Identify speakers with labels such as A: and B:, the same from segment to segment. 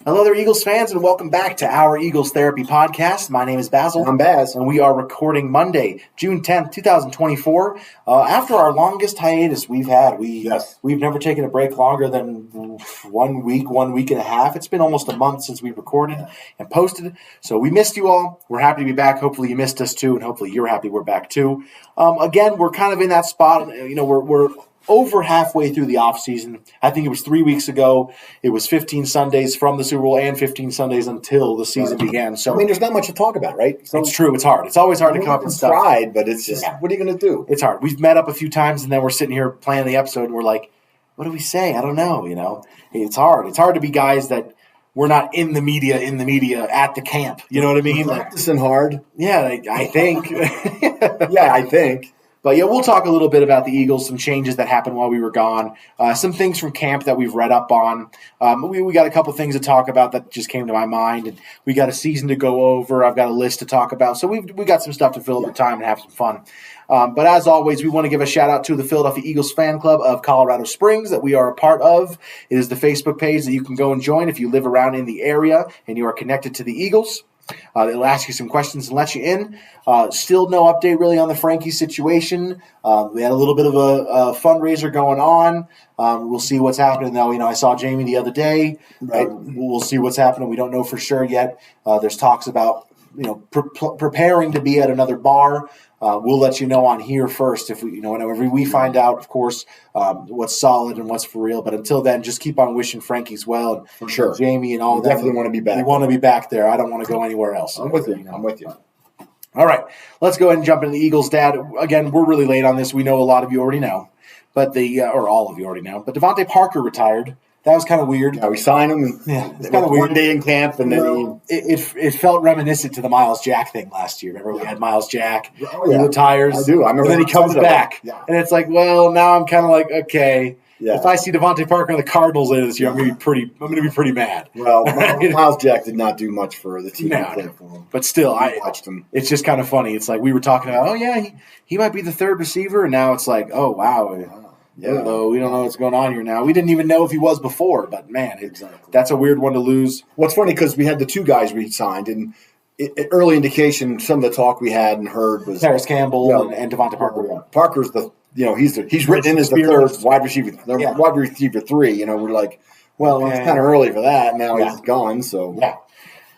A: Hello there, Eagles fans, and welcome back to our Eagles Therapy Podcast. My name is Basil.
B: I'm Baz.
A: And we are recording Monday, June 10th, 2024. After our longest hiatus we've had. We've never taken a break longer than 1 week and a half. It's been almost a month since we recorded and posted. So we missed you all. We're happy to be back. Hopefully you missed us too, and hopefully you're happy we're back too. Again, we're kind of in that spot. We're over halfway through the offseason. I think it was 3 weeks ago. It was 15 Sundays from the Super Bowl and 15 Sundays until the season began. So
B: there's not much to talk about, right? So,
A: it's true. It's hard. It's always hard to come up with stuff.
B: Tried, but it's just, what are you going to do?
A: It's hard. We've met up a few times, and then we're sitting here planning the episode, and we're like, what do we say? I don't know, It's hard. It's hard to be guys that we're not in the media at the camp. You know what I mean?
B: Practicing hard.
A: Yeah, I think.
B: I think.
A: But yeah, we'll talk a little bit about the Eagles, some changes that happened while we were gone, some things from camp that we've read up on. We got a couple things to talk about that just came to my mind, and we got a season to go over. I've got a list to talk about, so we got some stuff to fill up the time and have some fun. But as always, we want to give a shout out to the Philadelphia Eagles fan club of Colorado Springs that we are a part of. It is the Facebook page that you can go and join if you live around in the area and you are connected to the Eagles. They'll ask you some questions and let you in. Still no update really on the Frankie situation. We had a little bit of a fundraiser going on. We'll see what's happening, though. I saw Jamie the other day.
B: Right.
A: We'll see what's happening. We don't know for sure yet. There's talks about preparing to be at another bar. We'll let you know on here first if whenever we find out, of course, what's solid and what's for real. But until then, just keep on wishing Frankie's well and
B: for sure,
A: Jamie and all that.
B: Definitely want to be back.
A: We want to be back there. I don't want to go anywhere else.
B: I'm with you.
A: All right, let's go ahead and jump into the Eagles, Dad. Again, we're really late on this. We know a lot of you already know, but or all of you already know. But Devontae Parker retired. That was kind of weird.
B: Yeah, we signed him. It's kind of weird. 1 day in camp, and then
A: it felt reminiscent to the Miles Jack thing last year. Remember we had Miles Jack.
B: Oh, yeah.
A: He retires.
B: I do. I remember.
A: And then he comes back, and it's like, well, now I'm kind of like, okay.
B: Yeah.
A: If I see Devontae Parker on the Cardinals later this year, I'm going to be pretty mad.
B: Well, Miles Jack did not do much for the team.
A: But still, I
B: watched him.
A: It's just kind of funny. It's like we were talking about, he might be the third receiver, and now it's like, oh, wow. Yeah. Although we don't know what's going on here now. We didn't even know if he was before, but man, that's a weird one to lose.
B: What's funny, because we had the two guys we signed, and early indication, some of the talk we had and heard was
A: Paris Campbell and Devontae Parker.
B: Yeah. Parker's the he's written in as the third wide receiver, wide receiver 3. We're like, well, it's kind of early for that. Now he's gone, so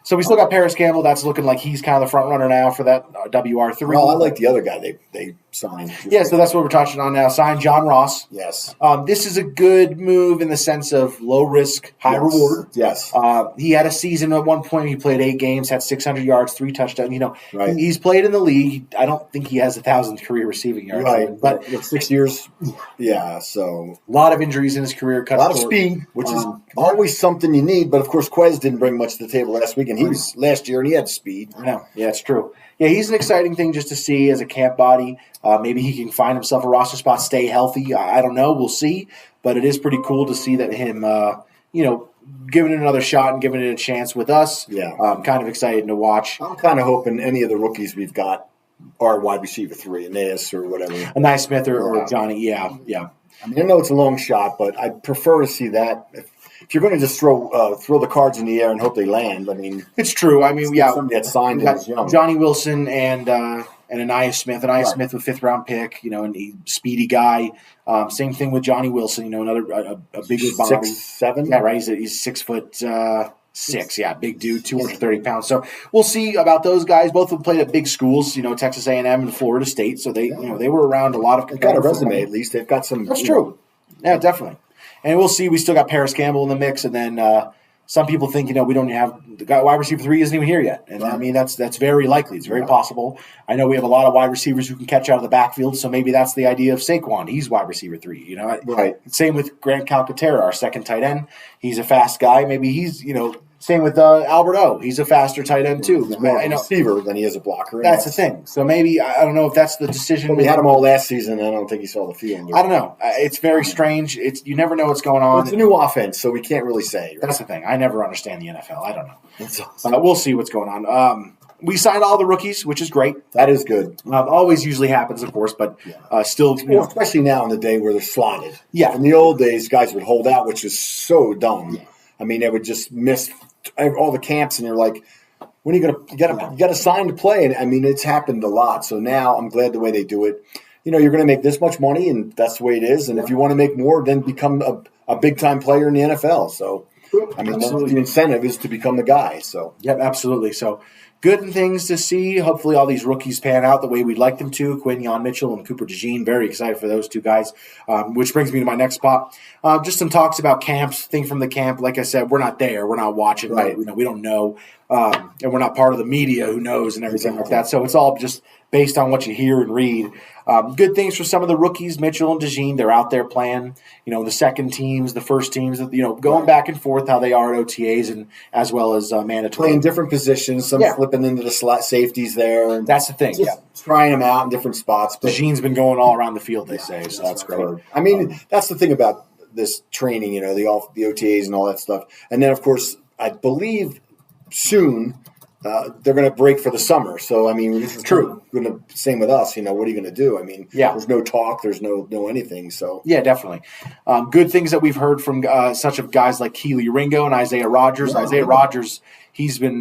A: So we still got Paris Campbell. That's looking like he's kind of the front runner now for that WR3.
B: Well, I like the other guy they signed.
A: Yeah, so that's what we're touching on now. Signed John Ross.
B: Yes.
A: This is a good move in the sense of low risk, high reward.
B: Yes.
A: He had a season at one point. He played 8 games, had 600 yards, 3 touchdowns.
B: Right.
A: He's played in the league. I don't think he has 1,000 career receiving yards.
B: Right.
A: But
B: 6 years. Yeah. So
A: a lot of injuries in his career.
B: A lot of speed, which is always something you need. But of course, Quez didn't bring much to the table last week, and he was last year, and he had speed.
A: I know. Yeah, it's true. Yeah, he's an exciting thing just to see as a camp body. Maybe he can find himself a roster spot, stay healthy. I don't know. We'll see. But it is pretty cool to see that him, giving it another shot and giving it a chance with us.
B: Yeah.
A: I'm kind of excited to watch.
B: I'm kind of hoping any of the rookies we've got are wide receiver 3, Aeneas or whatever.
A: A nice Smith or Johnny. Yeah.
B: I mean, I know it's a long shot, but I prefer to see that. If you're going to just throw the cards in the air and hope they land, I mean,
A: it's true. I mean,
B: somebody that signed is young.
A: Johnny Wilson and Aeneas Smith. Aeneas Smith with 5th round pick, and he speedy guy. Same thing with Johnny Wilson. Another a bigger body,
B: 6'7".
A: Yeah, right. He's 6'6". Yeah, big dude, 230 pounds. So we'll see about those guys. Both of them played at big schools, Texas A&M and Florida State. So they were around a lot of.
B: They've got a resume at least. They've got some.
A: That's true. Yeah, definitely. And we'll see. We still got Paris Campbell in the mix, and then some people think we don't even have the guy wide receiver 3 isn't even here yet, and I mean that's very likely. It's very possible. I know we have a lot of wide receivers who can catch out of the backfield, so maybe that's the idea of Saquon. He's wide receiver 3.
B: Right.
A: Same with Grant Calcaterra, our second tight end. He's a fast guy. Maybe he's Same with Albert O. He's a faster tight end too.
B: He's more a receiver than he is a blocker.
A: That's the thing. So maybe I don't know if that's the decision.
B: We had him all last season, and I don't think he saw the field.
A: I don't know. It's very strange. You never know what's going on.
B: It's a new offense, so we can't really say. Right?
A: That's the thing. I never understand the NFL. I don't know. We'll see what's going on. We signed all the rookies, which is great.
B: That is good.
A: Always usually happens, of course, but still.
B: Especially now in the day where they're slotted.
A: Yeah.
B: In the old days, guys would hold out, which is so dumb. Yeah. I mean, they would just miss all the camps, and you're like, when are you going to – you got to sign to play. And, I mean, it's happened a lot. So now I'm glad the way they do it. You know, you're going to make this much money, and that's the way it is. And if you want to make more, then become a big-time player in the NFL. So, I mean, the incentive is to become the guy. So,
A: yep, absolutely. So, good things to see. Hopefully all these rookies pan out the way we'd like them to. Quinyon Mitchell and Cooper DeJean, very excited for those two guys, which brings me to my next spot. Just some talks about camps, thing from the camp. Like I said, we're not there. We're not watching.
B: Right.
A: We don't know. And we're not part of the media who knows and everything like that. So it's all just based on what you hear and read. Good things for some of the rookies, Mitchell and DeJean. They're out there playing, the second teams, the first teams, going back and forth how they are at OTAs and as well as mandatory.
B: Playing different positions, some flipping into the safeties there. And
A: that's the thing,
B: trying them out in different spots.
A: But DeJean's been going all around the field, they say, so that's great.
B: I mean, that's the thing about this training, the OTAs and all that stuff. And then, of course, I believe soon they're going to break for the summer. So, I mean, this is true. Same with us. What are you going to do? I mean, there's no talk. There's no anything. So,
A: yeah, definitely. Good things that we've heard from such of guys like Keely Ringo and Isaiah Rodgers. Isaiah Rodgers, he's been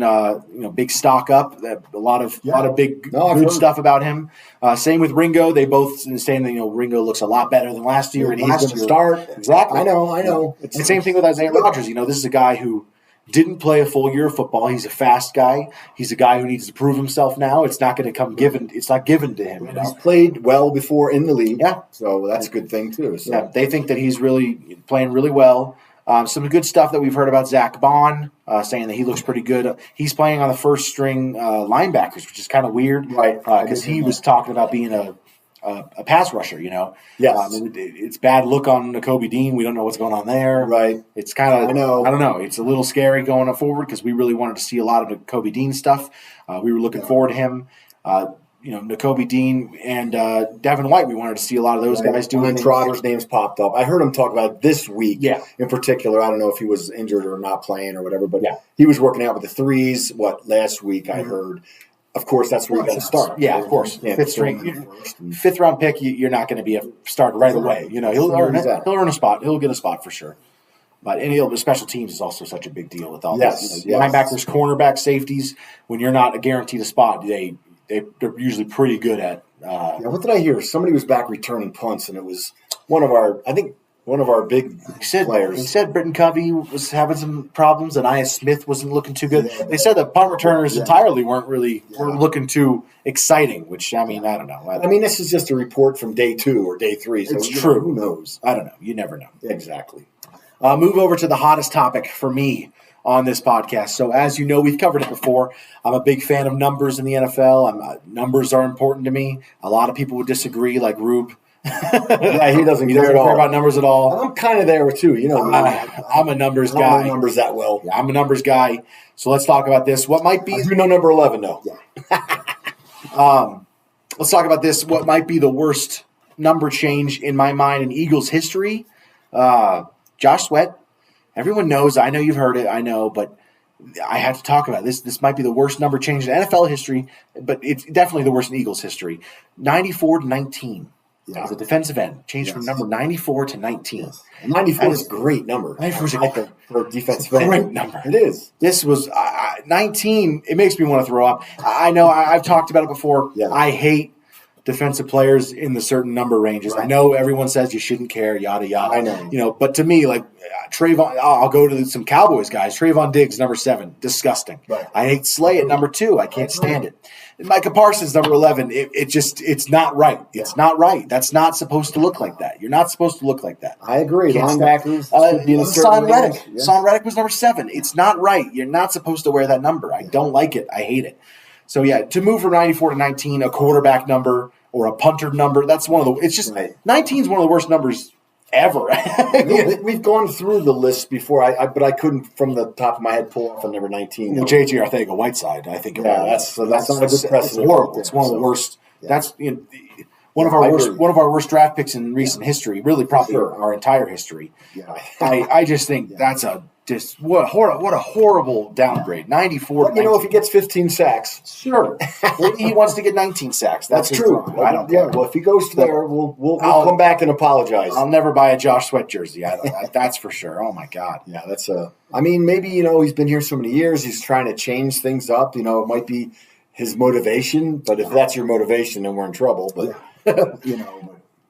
A: big stock up. A lot of big good stuff about him. Same with Ringo. They both saying that Ringo looks a lot better than last year, and he's going to start.
B: Exactly. I know.
A: And same thing with Isaiah Rodgers. This is a guy who didn't play a full year of football. He's a fast guy. He's a guy who needs to prove himself now. It's not going to come given. It's not given to him.
B: He's played well before in the league. Yeah. So that's a good thing too. So.
A: Yeah, they think that he's really playing really well. Some good stuff that we've heard about Zach Bond, saying that he looks pretty good. He's playing on the first string linebackers, which is kind of weird.
B: Right.
A: Because he was talking about being a pass rusher,
B: Yes.
A: It's bad look on Nakobe Dean. We don't know what's going on there.
B: Right.
A: It's kind of, I don't know. It's a little scary going forward because we really wanted to see a lot of Nakobe Dean stuff. We were looking forward to him. Nakobe Dean and Devin White, we wanted to see a lot of those guys doing things.
B: Trotter's names popped up. I heard him talk about it this week in particular. I don't know if he was injured or not playing or whatever, but he was working out with the threes, last week I heard. Of course, that's where you got to start.
A: Yeah, of course. Fifth round pick, you're not going to be a starter right away. He'll earn a spot. He'll get a spot for sure. But special teams is also such a big deal with all this. Linebackers, cornerbacks, safeties. When you're not guaranteed a spot, they're usually pretty good at.
B: What did I hear? Somebody was back returning punts, and it was one of our big players.
A: He said Britton Covey was having some problems, and Nia Smith wasn't looking too good. They said the punt returners entirely weren't looking too exciting, which, I don't know.
B: I mean, this is just a report from day 2 or day 3. So
A: it's true.
B: Who knows?
A: I don't know. You never know.
B: Exactly.
A: Move over to the hottest topic for me on this podcast. So as you know, we've covered it before. I'm a big fan of numbers in the NFL. Numbers are important to me. A lot of people would disagree, like Rube.
B: He doesn't care
A: about numbers at all.
B: I'm kind of there too.
A: I'm a numbers guy.
B: I don't know numbers that well.
A: Yeah, I'm a numbers guy. So let's talk about this. What might be?
B: I do know number 11 though.
A: Yeah. Let's talk about this. What might be the worst number change in my mind in Eagles history? Josh Sweat. Everyone knows. I know you've heard it. I know, but I have to talk about this. This might be the worst number change in NFL history, but it's definitely the worst in Eagles history. 94 to 19. As a defensive end, changed from number 94 to 19.
B: Yes. 94 is a great number.
A: 94 is
B: for a defensive end.
A: Great number.
B: It is.
A: This was 19. It makes me want to throw up. I know I've talked about it before.
B: Yeah.
A: I hate defensive players in the certain number ranges. Right. I know everyone says you shouldn't care, yada, yada.
B: I know.
A: But to me, Trayvon, I'll go to some Cowboys guys. Trayvon Diggs, number 7, disgusting.
B: Right.
A: I hate Slay at number 2. I can't stand it. Micah Parsons, number 11, it's not right. It's not right. That's not supposed to look like that. You're not supposed to look like that.
B: I agree. Linebackers.
A: Son Reddick. Yeah. Son Reddick was number 7. It's not right. You're not supposed to wear that number. I don't like it. I hate it. So, to move from 94 to 19, a quarterback number or a punter number, that's one of the – it's just – 19 is one of the worst numbers ever.
B: We've gone through the list before, but I couldn't, from the top of my head, pull off a number 19.
A: J.J. Arcega-Whiteside, I think.
B: That's not a good precedent.
A: It's horrible. It's one of the worst. Yeah. That's one of our worst draft picks in recent history. Really, probably our entire history.
B: Yeah.
A: I just think that's a Just what a horrible downgrade. 94.
B: But, if he gets 15 sacks,
A: sure. Maybe he wants to get 19 sacks. That's
B: true.
A: I don't care.
B: Well, if he goes there, we'll come back and apologize.
A: I'll never buy a Josh Sweat jersey. That's for sure. Oh my God.
B: Yeah, that's I mean, maybe he's been here so many years. He's trying to change things up. It might be his motivation. But if that's your motivation, then we're in trouble. But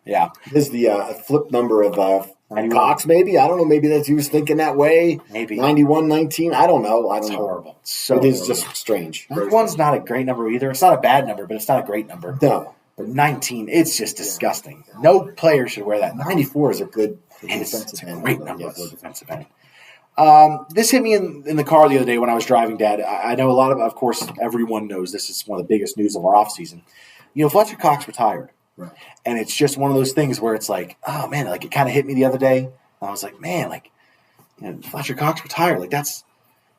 A: yeah,
B: is the flip number of. Cox, maybe. I don't know. Maybe he was thinking that way.
A: Maybe
B: 91-19. I don't know.
A: It's horrible.
B: It is just strange.
A: 91's not a great number either. It's not a bad number, but it's not a great number.
B: No.
A: But 19, it's just disgusting. No player should wear that.
B: 94 is a good
A: defensive end. It's a great number for a defensive end. This hit me in the car the other day when I was driving, Dad. I know of course, everyone knows this is one of the biggest news of our offseason. Fletcher Cox retired.
B: Right.
A: And it's just one of those things where it's like, oh, man, like it kind of hit me the other day. And I was like, man, like, Fletcher Cox retired. Like that's,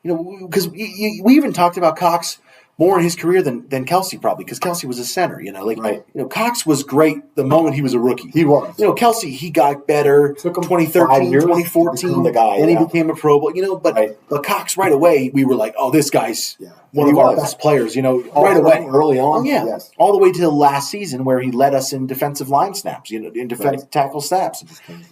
A: because we even talked about Cox more in his career than Kelsey probably, because Kelsey was a center,
B: Right.
A: Cox was great the moment he was a rookie.
B: He was.
A: Kelsey, he got better.
B: Took him
A: 2013, 2014.
B: The guy,
A: then he became a Pro Bowl, but Cox right away, we were like, oh, this guy's one of our best players, right away.
B: Early on.
A: Oh, yeah.
B: Yes.
A: All the way to last season where he led us in defensive line snaps, in defensive tackle snaps.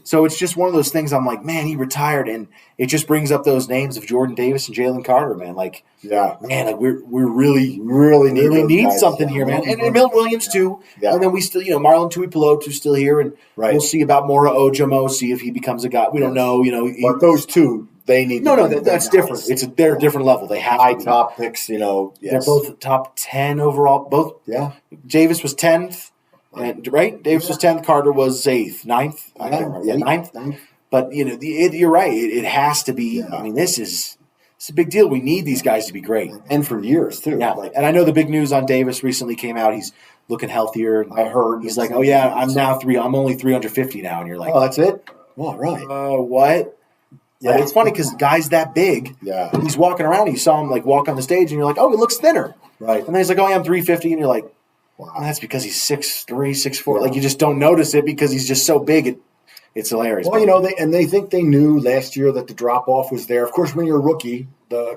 A: So it's just one of those things I'm like, man, he retired, and it just brings up those names of Jordan Davis and Jalen Carter, man. Like, man, like we really need something here, man. And Milt Williams too. Yeah. And then we still, Marlon Tuipulotu's still here, and we'll see about Mora Ojomo, see if he becomes a guy. We don't know,
B: But those two, they need.
A: No, that's different. They're a different level. They have
B: high top picks, They're
A: both top 10 overall. Both.
B: Yeah.
A: Davis was 10th, right? Davis was 10th. Carter was 8th, 9th. I can't remember. Yeah, 9th. But you're right. It has to be. I mean, it's a big deal. We need these guys to be great,
B: and for years too.
A: Yeah, and I know the big news on Davis recently came out. He's looking healthier. I heard he's like, oh yeah, I'm only 350 now, and you're like,
B: oh, that's it. Well, right.
A: What? Yeah, but it's funny because guys that big.
B: Yeah,
A: he's walking around. You saw him like walk on the stage, and you're like, oh, he looks thinner.
B: Right.
A: And then he's like, oh, yeah, I'm 350, and you're like, wow, that's because he's 6'3", 6'4". Yeah. Like you just don't notice it because he's just so big. It's hilarious.
B: Well, they think they knew last year that the drop-off was there. Of course, when you're a rookie,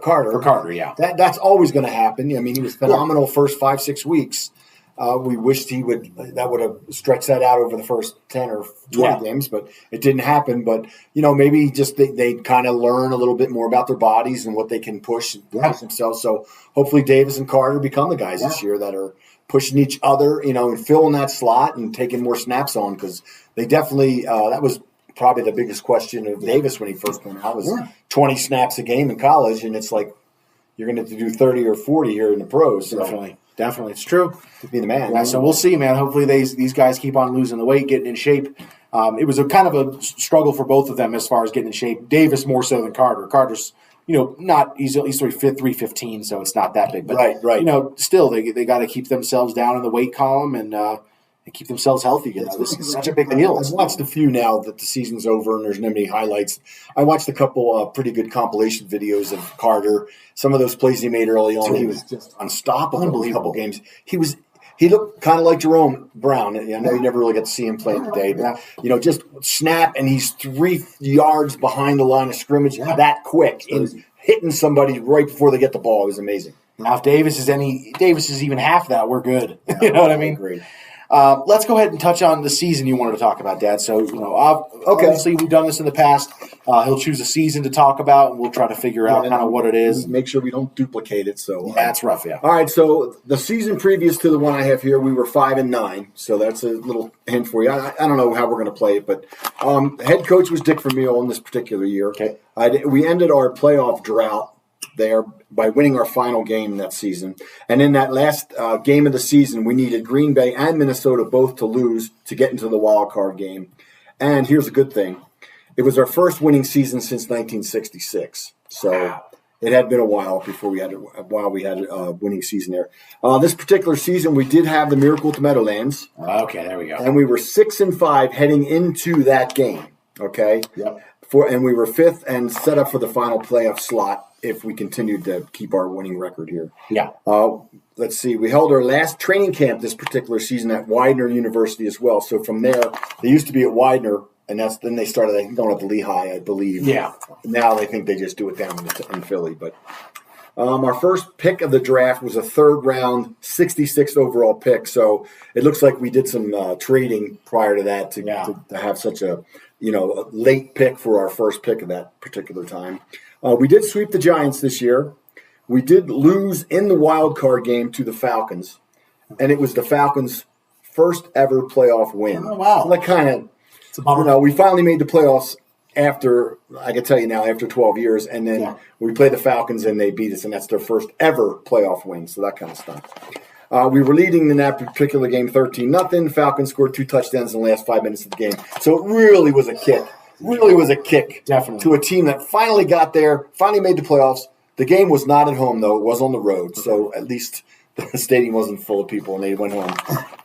A: Carter, yeah.
B: That's always going to happen. I mean, he was phenomenal first 5-6 weeks. We wished that would have stretched that out over the first 10 or 20 games, but it didn't happen. But, maybe just they kind of learn a little bit more about their bodies and what they can push themselves. So hopefully Davis and Carter become the guys this year that are pushing each other, and filling that slot and taking more snaps on, because they definitely that was probably the biggest question of Davis when he first came out was 20 snaps a game in college, and it's like you're going to have to do 30 or 40 here in the pros. So.
A: Definitely, it's true.
B: To be the man.
A: Yeah, so we'll see, man. Hopefully these guys keep on losing the weight, getting in shape. It was a kind of a struggle for both of them as far as getting in shape. Davis more so than Carter. Carter's not he's 315, so it's not that big. But
B: right.
A: Still they got to keep themselves down in the weight column and keep themselves healthy. This is such a big deal.
B: I've watched a few now that the season's over and there's no many highlights. I watched a couple pretty good compilation videos of Carter. Some of those plays he made early on, he was just unstoppable. A couple games. He looked kind of like Jerome Brown. I know you never really got to see him play today, but just snap and he's 3 yards behind the line of scrimmage that quick and hitting somebody right before they get the ball. It was amazing.
A: Now, if Davis is even half that, we're good. You know what I mean?
B: Agreed.
A: Let's go ahead and touch on the season you wanted to talk about, Dad. So, obviously we've done this in the past. He'll choose a season to talk about, and we'll try to figure out kind of what it is.
B: Make sure we don't duplicate it. So
A: that's rough, yeah.
B: All right, so the season previous to the one I have here, we were 5-9. So that's a little hint for you. I don't know how we're going to play it, but head coach was Dick Vermeil in this particular year.
A: Okay.
B: We ended our playoff drought there by winning our final game that season. And in that last game of the season, we needed Green Bay and Minnesota both to lose to get into the wild card game. And here's a good thing. It was our first winning season since 1966. So it had been a while before we had a winning season there. This particular season, we did have the miracle at the Meadowlands.
A: Okay, there we go.
B: And we were 6-5 heading into that game. Okay?
A: Yep.
B: And we were 5th and set up for the final playoff slot if we continued to keep our winning record here.
A: Yeah.
B: Let's see. We held our last training camp this particular season at Widener University as well. So from there, they used to be at Widener And then they started going up to Lehigh, I believe.
A: Yeah.
B: Now they think they just do it down in Philly. But our first pick of the draft was a third-round, 66th overall pick. So it looks like we did some trading prior to that to have such a late pick for our first pick of that particular time. We did sweep the Giants this year. We did lose in the wild card game to the Falcons, and it was the Falcons' first ever playoff win.
A: Oh, wow.
B: So that kind of, we finally made the playoffs after 12 years, and then we played the Falcons and they beat us, and that's their first ever playoff win, so that kind of stuff. We were leading in that particular game 13-0. Falcons scored 2 touchdowns in the last 5 minutes of the game, so it really was a kick.
A: Definitely.
B: To a team that finally got there, finally made the playoffs. The game was not at home, though. It was on the road, so at least the stadium wasn't full of people, and they went home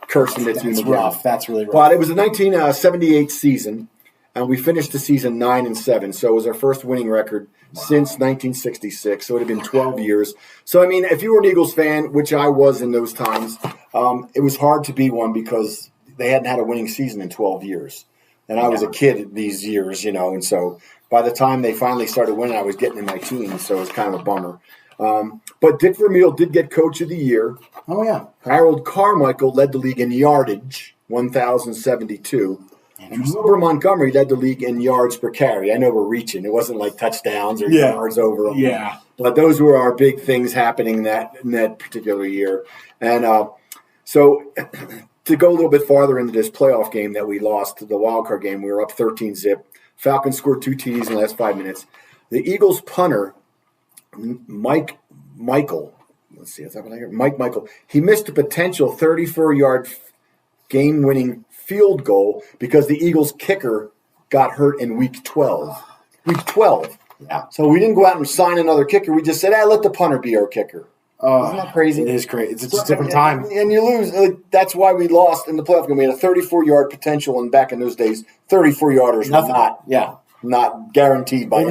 B: cursing the team.
A: That's rough. That's really rough.
B: But it was the 1978 season, and we finished the season 9-7, so it was our first winning record since 1966, so it had been 12 years. So, I mean, if you were an Eagles fan, which I was in those times, it was hard to be one because they hadn't had a winning season in 12 years. And I was a kid these years, and so by the time they finally started winning, I was getting in my teens, so it was kind of a bummer. But Dick Vermeil did get Coach of the Year.
A: Oh, yeah.
B: Harold Carmichael led the league in yardage, 1,072. And Wilbur Montgomery led the league in yards per carry. I know we're reaching. It wasn't like touchdowns or yards over.
A: Yeah.
B: But those were our big things happening in that particular year. And so to go a little bit farther into this playoff game that we lost, the wild-card game, we were up 13-0. Falcons scored 2 TDs in the last 5 minutes. The Eagles punter, Mike Michael, he missed a potential 34-yard game-winning field goal because the Eagles kicker got hurt in week 12. Week 12.
A: Yeah.
B: So we didn't go out and sign another kicker. We just said, let the punter be our kicker. Isn't that crazy?
A: It is crazy. It's just a different time.
B: And you lose. That's why we lost in the playoff game. We had a 34-yard potential, and back in those days, 34-yarders were not guaranteed by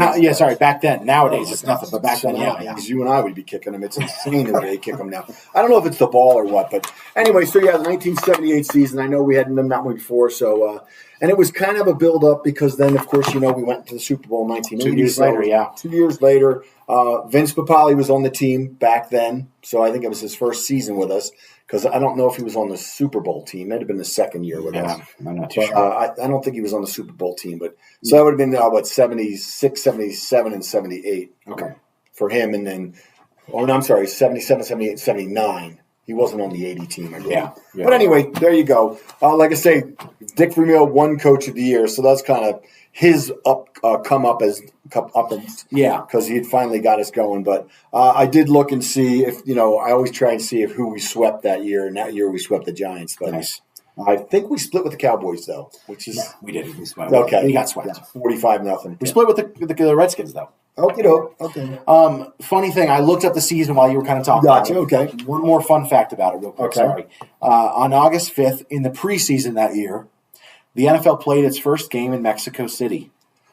A: back then. Nowadays, it's nothing, but back then,
B: because you and I would be kicking them. It's insane the way they kick them now. I don't know if it's the ball or what, but anyway, so the 1978 season, I know we hadn't done that one before, so and it was kind of a build-up because then, of course, we went to the Super Bowl in 1980.
A: 2 years later,
B: 2 years later, Vince Papale was on the team back then, so I think it was his first season with us because I don't know if he was on the Super Bowl team. It might have been the second year with us.
A: I'm not too sure.
B: I don't think he was on the Super Bowl team, but so that would have been 76, 77, and 78 for him, and then, 77, 78, 79. He wasn't on the 80 team, I believe.
A: Yeah.
B: But anyway, there you go. Like I say, Dick Vermeil won Coach of the Year, so that's kind of his because he had finally got us going. But I did look and see if I always try and see who we swept that year, and that year we swept the Giants. But
A: nice.
B: I think we split with the Cowboys though, which is
A: we did. We swept.
B: Okay,
A: we got swept.
B: 45-0.
A: We split with the Redskins though.
B: Okay.
A: Funny thing, I looked up the season while you were kind of talking.
B: Gotcha.
A: About it.
B: Okay.
A: One more fun fact about it, real quick.
B: Okay.
A: Sorry. On August 5th, in the preseason that year, the NFL played its first game in Mexico City.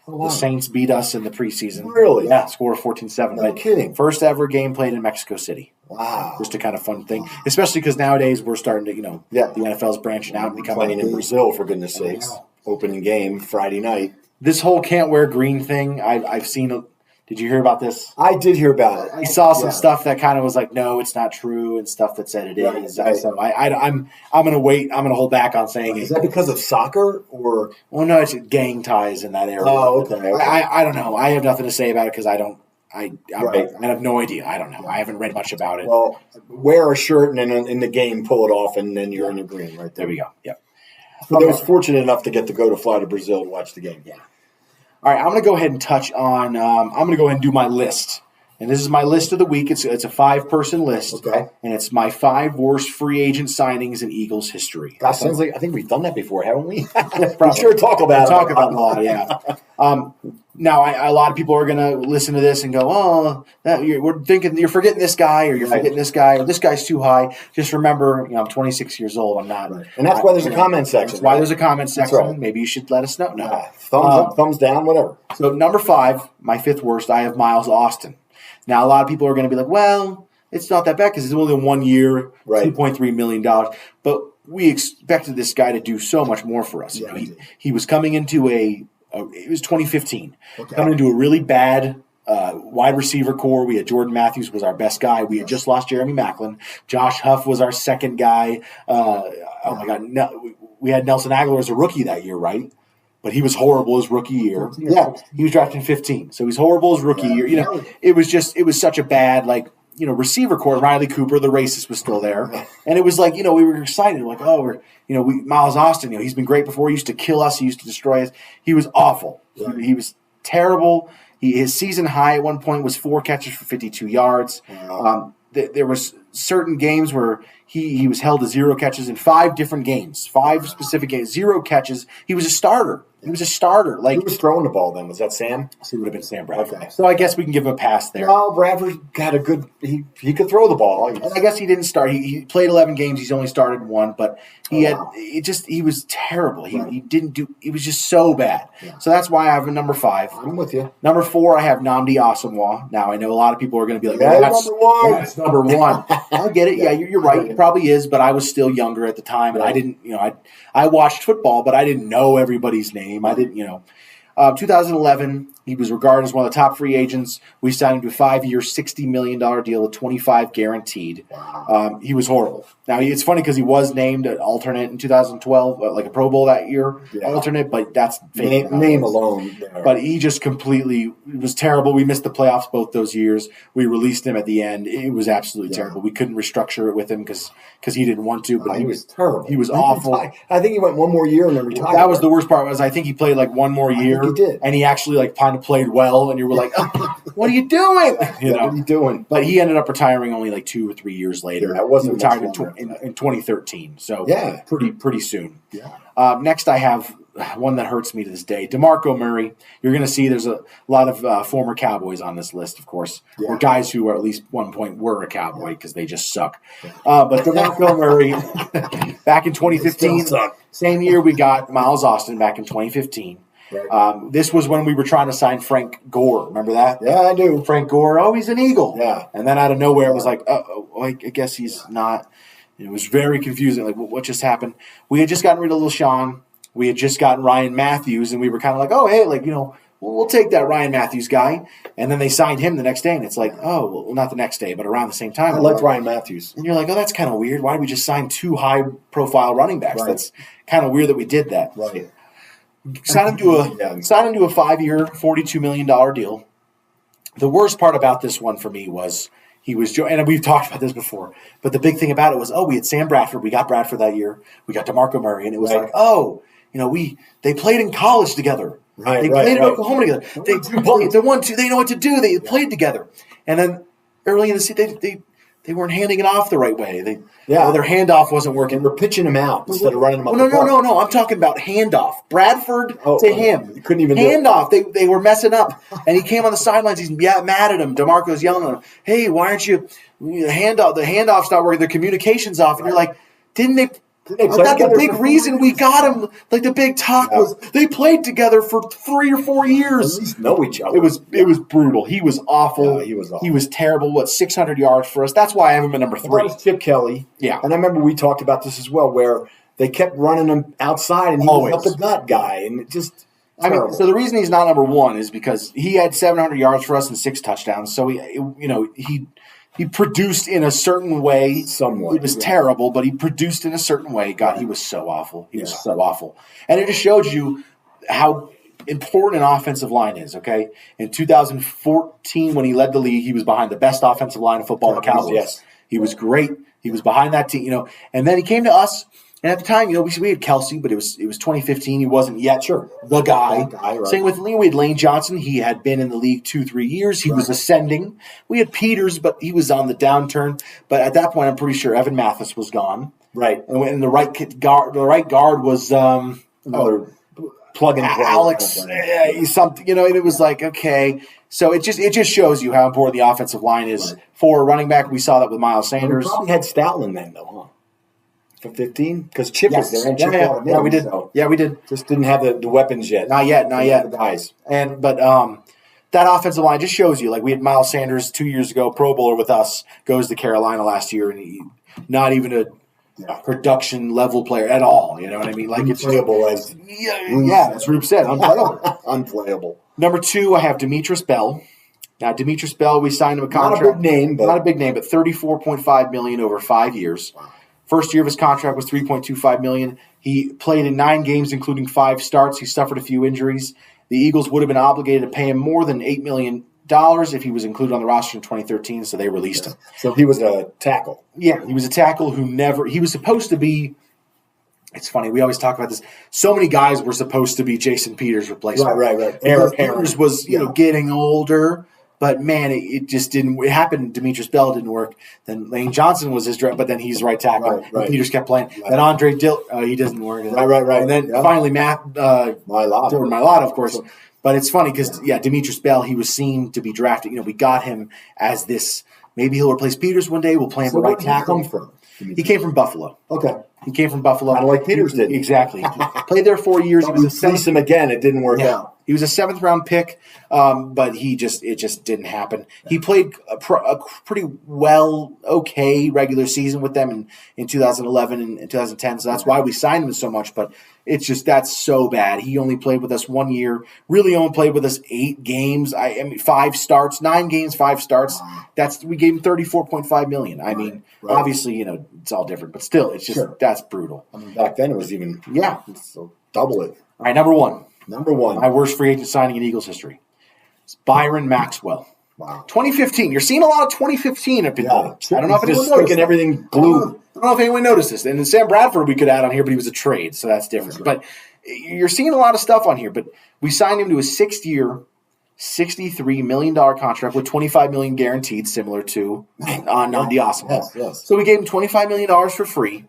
A: Oh, wow. The Saints beat us in the preseason.
B: Really?
A: Yeah, score of 14-7.
B: No kidding.
A: First ever game played in Mexico City.
B: Wow.
A: Just a kind of fun thing, especially because nowadays we're starting to, the NFL's branching out and becoming
B: playing in Brazil, for goodness sakes. Opening game Friday night.
A: This whole can't wear green thing, I've seen. Did you hear about this?
B: I did hear about it.
A: I saw some stuff that kind of was like, no, it's not true, and stuff that said it is. So I'm going to wait. I'm going to hold back on saying it.
B: Is that because of soccer or?
A: Well, no, it's gang ties in that area.
B: Oh, okay.
A: I don't know. I have nothing to say about it because I don't. I have no idea. I don't know. I haven't read much about it.
B: Well, wear a shirt and then in the game pull it off, and then you're in the green right there.
A: There we go. Yep.
B: So I was fortunate enough to get to go to fly to Brazil to watch the game.
A: Yeah. All right, I'm going to go ahead and touch on. I'm going to go ahead and do my list, and this is my list of the week. It's a 5-person list, and it's my 5 worst free agent signings in Eagles history.
B: That sounds like I think we've done that before, haven't we? We sure talk about
A: it a lot. Yeah. Now, a lot of people are going to listen to this and go, "Oh, we're thinking you're forgetting this guy, or you're forgetting this guy, or this guy's too high." Just remember, I'm 26 years old. I'm not,
B: and that's why there's a comment section.
A: That's why there's a comment section. Right. Maybe you should let us know. No,
B: thumbs up, thumbs down, whatever.
A: So number 5, my 5th worst, I have Miles Austin. Now, a lot of people are going to be like, "Well, it's not that bad because it's only 1 year, $2.3 million." But we expected this guy to do so much more for us.
B: Yeah,
A: he was coming into it was 2015,
B: Okay.
A: coming into a really bad wide receiver core. We had Jordan Matthews was our best guy. We had just lost Jeremy Maclin. Josh Huff was our second guy. Oh my God. No, we had Nelson Aguilar as a rookie that year, right? But he was horrible his rookie year. Yeah, he was drafted in 15. So he's horrible his rookie year. You know, it was such a bad, like, you know, receiver core. Riley Cooper, the racist, was still there. And it was like, you know, we were excited. Like, Miles Austin, you know, he's been great before. He used to kill us. He used to destroy us. He was awful. He was terrible. His season high at one point was 4 catches for 52 yards. There was certain games where he was held to 0 catches in 5 different games, 5 specific games, 0 catches. He was a starter. He was a starter. Like,
B: who was throwing the ball then? Was that Sam?
A: So it would have been Sam Bradford.
B: Okay.
A: So I guess we can give him a pass there.
B: No, Bradford got a good. He could throw the ball.
A: I guess he didn't start. He played 11 games. He's only started 1, but he was terrible. He didn't do. It was just so bad. Yeah. So that's why I have a number 5.
B: I'm with you.
A: Number 4, I have Nnamdi Asomugha. Now I know a lot of people are going to be like,
B: that's number 1.
A: That's number 1. I get it. Yeah, you're right. It probably is, but I was still younger at the time, and I didn't. You know, I watched football, but I didn't know everybody's name. I didn't. You know. 2011, he was regarded as one of the top free agents. We signed him to a 5-year, $60 million deal with 25 guaranteed.
B: Wow.
A: He was horrible. Now, it's funny because he was named an alternate in 2012, like a Pro Bowl that year, alternate, but that's fake.
B: Name alone.
A: But he just completely was terrible. We missed the playoffs both those years. We released him at the end. It was absolutely terrible. We couldn't restructure it with him because he didn't want to. But
B: he was terrible.
A: He was awful.
B: I think he went one more year and then retired.
A: That was the worst part. Was I think he played like one more year.
B: He did.
A: And he actually like kind of played well, and you were like, oh, "What are you doing?" You know,
B: what are you doing?
A: But he ended up retiring only like 2 or 3 years later.
B: That wasn't
A: he retired in 2013, so pretty soon.
B: Yeah.
A: Next, I have one that hurts me to this day. DeMarco Murray. You're going to see there's a lot of former Cowboys on this list, of course, or guys who at least one point were a Cowboy because they just suck. But DeMarco Murray, back in 2015, same year we got Miles Austin back in 2015. Right. This was when we were trying to sign Frank Gore. Remember that?
B: Yeah, I do.
A: Frank Gore. Oh, he's an Eagle.
B: Yeah.
A: And then out of nowhere, it was like, I guess he's not. It was very confusing. Like, what just happened? We had just gotten rid of LaShawn. We had just gotten Ryan Matthews, and we were kind of like, oh, hey, like, you know, we'll take that Ryan Matthews guy. And then they signed him the next day, and it's like, oh, well, not the next day, but around the same time.
B: I liked Ryan Matthews.
A: And you're like, oh, that's kind of weird. Why did we just sign 2 high-profile running backs? Right. That's kind of weird that we did that.
B: Right.
A: Signed him to a 5-year, $42 million deal. The worst part about this one for me was and we've talked about this before, but the big thing about it was, we had Sam Bradford. We got Bradford that year. We got DeMarco Murray, and it was like, you know, they played in college together.
B: Right,
A: they played in Oklahoma together. They know what to do. They played together. And then early in the season, they weren't handing it off the right way. Their handoff wasn't working.
B: We're pitching him out instead of running him up.
A: No. I'm talking about handoff. Bradford to him.
B: You couldn't even
A: handoff. They were messing up, and he came on the sidelines. He's mad at him. DeMarco's yelling at him. Hey, why aren't you handoff? The handoff's not working. The communication's off. And you're like, didn't they? That's the big reason we got him. Like the big talk was, they played together for 3 or 4 years.
B: At least know each other.
A: It was brutal. He was awful.
B: He was awful.
A: He was terrible. 600 yards for us. That's why I have him at number 3.
B: That was Chip Kelly.
A: Yeah,
B: and I remember we talked about this as well, where they kept running him outside, and he was up the gut guy, and it just. Terrible.
A: So the reason he's not number 1 is because he had 700 yards for us and 6 touchdowns. So he produced in a certain way.
B: Somewhat.
A: It was terrible, but he produced in a certain way. God, he was so awful. He was so awful. And it just shows you how important an offensive line is, okay? In 2014, when he led the league, he was behind the best offensive line in football, the Cowboys. Yes. He was great. He was behind that team, And then he came to us. And at the time, we had Kelsey, but it was 2015. He wasn't yet the guy.
B: Right.
A: Same with Lane. We had Lane Johnson. He had been in the league 2-3 years. He was ascending. We had Peters, but he was on the downturn. But at that point, I'm pretty sure Evan Mathis was gone.
B: Right.
A: And the right guard was
B: another plug and play.
A: Alex. Something. And it was like, okay. So it just shows you how important the offensive line is for a running back. We saw that with Miles Sanders.
B: We probably had Stoutland then, though, huh? For 15? Because Chip was there. And Chip
A: we did. So we did.
B: Just didn't have the weapons yet.
A: Not yet.
B: The guys.
A: But that offensive line just shows you. Like we had Miles Sanders 2 years ago, Pro Bowler with us, goes to Carolina last year, and he not even production level player at all. You know what I mean? Like
B: unplayable, as
A: as Rube said, unplayable.
B: Unplayable.
A: Number 2, I have Demetrius Bell. Now, Demetrius Bell, we signed him a contract.
B: Not a big name,
A: but $34.5 million over 5 years.
B: Wow.
A: First year of his contract was $3.25 million. He played in 9 games, including 5 starts. He suffered a few injuries. The Eagles would have been obligated to pay him more than $8 million if he was included on the roster in 2013, so they released him.
B: So he was a tackle.
A: Yeah, he was a tackle who never – he was supposed to be – it's funny, we always talk about this. So many guys were supposed to be Jason Peters' replacement.
B: Right.
A: Peters was getting older. But, man, it just didn't – it happened. Demetrius Bell didn't work. Then Lane Johnson was his – but then he's right tackle.
B: Right.
A: Peters kept playing. Right. Then Andre Dill he doesn't work.
B: Right.
A: And then finally Mailata, of course. But it's funny because, Demetrius Bell, he was seen to be drafted. We got him as this – maybe he'll replace Peters one day. We'll play him right tackle.
B: Where did he come from?
A: He came from Buffalo.
B: Okay.
A: He came from Buffalo.
B: Kind of like Peters did.
A: Exactly. Played there 4 years.
B: He was him again. It didn't work out.
A: He was a 7th-round pick, but it just didn't happen. He played a pretty okay regular season with them in 2011 and 2010, so that's why we signed him so much. But it's just that's so bad. He only played with us 1 year. Really only played with us 8 games. 5 starts, 9 games, 5 starts. We gave him $34.5 million. I mean, obviously, it's all different, but still, it's just that's brutal.
B: I mean, back then it was even so double it.
A: All right, number one.
B: My
A: worst free agent signing in Eagles history. It's Byron Maxwell.
B: Wow. 2015.
A: You're seeing a lot of 2015 up in there. I don't know if anyone noticed.
B: Everything glue.
A: I don't know if anyone noticed this. And then Sam Bradford we could add on here, but he was a trade, so that's different. Right. But you're seeing a lot of stuff on here. But we signed him to a 6-year, $63 million contract with $25 million guaranteed, similar to Nandi Osimo.
B: Yes.
A: So we gave him $25 million for free,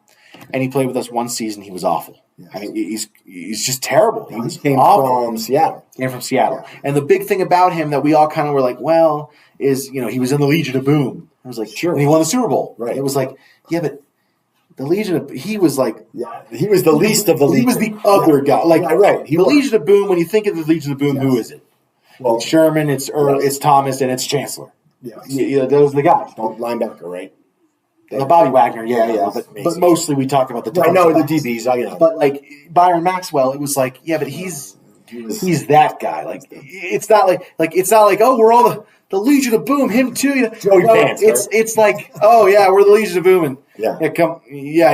A: and he played with us 1 season. He was awful. Yes. I mean, he's just terrible. He
B: came from Seattle.
A: And the big thing about him that we all kind of were like, well, is, he was in the Legion of Boom. I was like, sure. And he won the Super Bowl.
B: Right.
A: It was like, but the Legion of, he was like.
B: Yeah, he was the least of the Legion.
A: He was the other guy. Like,
B: right.
A: The Legion of Boom, when you think of the Legion of Boom, who is it? Well, it's Sherman, it's Earl, it's Thomas, and it's Chancellor.
B: Yes.
A: Those are the guys.
B: Linebacker, right?
A: Bobby Wagner, but mostly we talk about the.
B: I know the DBs,
A: But like Byron Maxwell, it was like, but he's that guy. Like it's not like oh, we're all the Legion of Boom, him too.
B: Joey Vance,
A: it's like, oh yeah, we're the Legion of Boom, and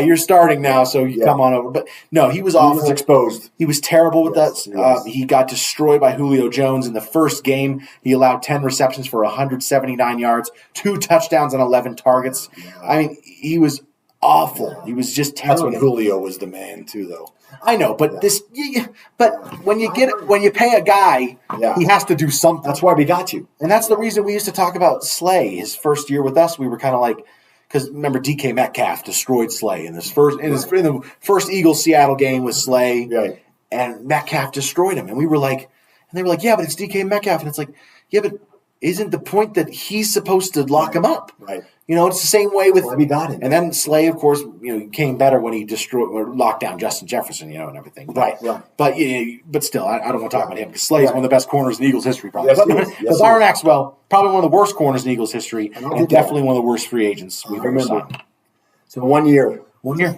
A: you're starting now, so you come on over. But no, he was awful.
B: He was exposed.
A: He was terrible with us. He got destroyed by Julio Jones in the first game. He allowed 10 receptions for 179 yards, 2 touchdowns on 11 targets. Yeah. I mean, he was awful. He was just terrible.
B: That's when Julio was the man too, though.
A: I know, but when you pay a guy, he has to do something.
B: That's why we got you,
A: and that's the reason we used to talk about Slay. His first year with us, we were kind of like, because remember DK Metcalf destroyed Slay in the first Eagles Seattle game with Slay,
B: right?
A: And Metcalf destroyed him, and we were like, and they were like, yeah, but it's DK Metcalf, and it's like, yeah, but isn't the point that he's supposed to lock him up?
B: Right.
A: It's the same way with.
B: Well, we got him.
A: And then Slay, of course, came better when he destroyed or locked down Justin Jefferson, and everything.
B: Right.
A: But still, I don't want to talk about him because Slay is one of the best corners in Eagles history, probably.
B: Yes,
A: but Byron Maxwell, probably one of the worst corners in Eagles history, and definitely one of the worst free agents we've ever signed.
B: So 1 year.
A: 1 year.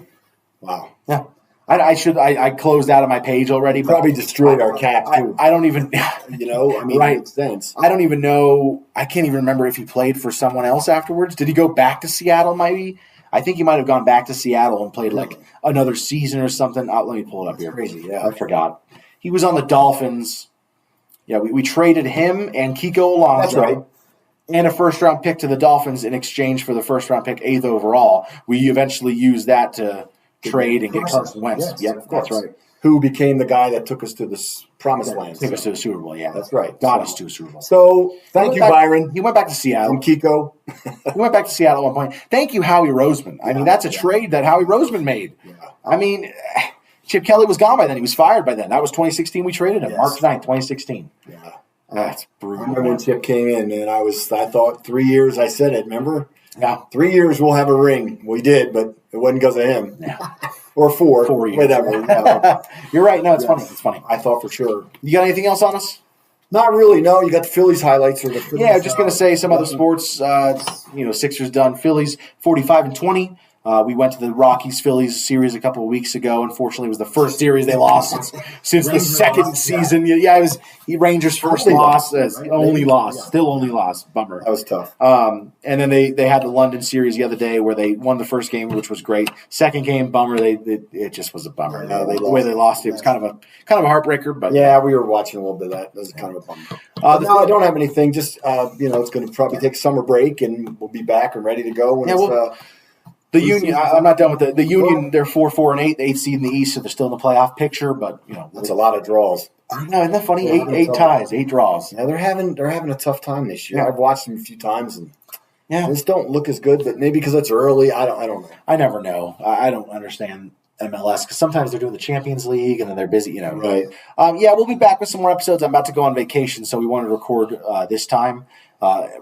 B: Wow.
A: Yeah. I closed out of my page already.
B: Probably destroyed our cap too.
A: I don't even,
B: it makes sense.
A: I don't even know. I can't even remember if he played for someone else afterwards. Did he go back to Seattle? Maybe. I think he might have gone back to Seattle and played like another season or something. Let me pull it up here.
B: Crazy. Yeah,
A: I forgot. He was on the Dolphins. Yeah, we traded him and Kiko Alonso.
B: That's right.
A: And a first-round pick to the Dolphins in exchange for the first-round pick, 8th overall. We eventually used that to trade and get Carson Wentz.
B: Yes, yep, that's right. Who became the guy that took us to the promised land.
A: Took us to the Super Bowl,
B: That's right.
A: Got us to a Super Bowl.
B: So, thank you, Byron.
A: He went back to Seattle.
B: And Kiko.
A: He went back to Seattle at one point. Thank you, Howie Roseman. I mean, that's a trade that Howie Roseman made. Yeah. I mean, Chip Kelly was gone by then. He was fired by then. That was 2016. We traded him. Yes. March 9th, 2016.
B: Yeah.
A: That's brutal.
B: I remember when Chip came in, and I thought 3 years, I said it, remember?
A: Yeah.
B: 3 years we'll have a ring. We did, but it wasn't because of him.
A: Yeah.
B: Or 4.
A: 4 years.
B: Whatever.
A: You're right. No, it's funny. It's funny.
B: I thought for sure.
A: You got anything else on us?
B: Not really, no. You got the Phillies highlights.
A: I'm just going to say some other sports. Sixers done. Phillies 45-20. We went to the Rockies-Phillies series a couple of weeks ago. Unfortunately, it was the first series they lost since the second season. Yeah, it was Rangers' first loss. Only loss. Still only loss. Bummer.
B: That was tough.
A: And then they had the London series the other day where they won the first game, which was great. Second game, bummer. It just was a bummer. The way they lost it was kind of a heartbreaker. But
B: yeah, we were watching a little bit of that. That was kind of a bummer. No, I don't have anything. Just it's going to probably take summer break, and we'll be back and ready to go when
A: the Union. I'm not done with the Union. They're 4-4-8, the 8th seed in the East, so they're still in the playoff picture. But
B: that's a lot of draws.
A: No, isn't that funny? Eight ties, 8 draws.
B: Yeah, they're having a tough time this year. Yeah. I've watched them a few times, and
A: they
B: just don't look as good. But maybe because it's early, I don't know.
A: I never know. I don't understand MLS because sometimes they're doing the Champions League and then they're busy.
B: Right.
A: We'll be back with some more episodes. I'm about to go on vacation, so we wanted to record this time.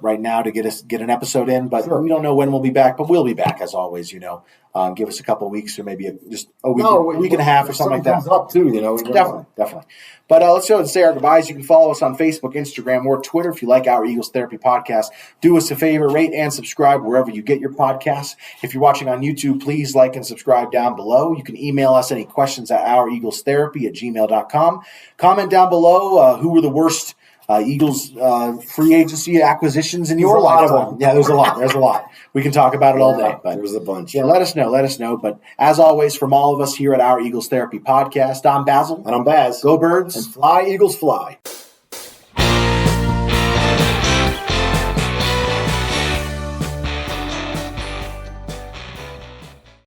A: Right now to get an episode in, but we don't know when we'll be back. But we'll be back as always. Give us a couple of weeks or maybe just a week and a half or something like that.
B: Up too,
A: definitely. But let's go and say our goodbyes. You can follow us on Facebook, Instagram, or Twitter if you like our Eagles Therapy podcast. Do us a favor, rate and subscribe wherever you get your podcasts. If you're watching on YouTube, please like and subscribe down below. You can email us any questions at oureaglestherapy@gmail.com. Comment down below who were the worst Eagles free agency acquisitions in your lifetime. Yeah, there's a lot. We can talk about it all day. But
B: there was a bunch.
A: Yeah, let us know. But as always, from all of us here at Our Eagles Therapy Podcast, I'm Basil.
B: And I'm Baz.
A: Go Birds.
B: And fly, Eagles, fly.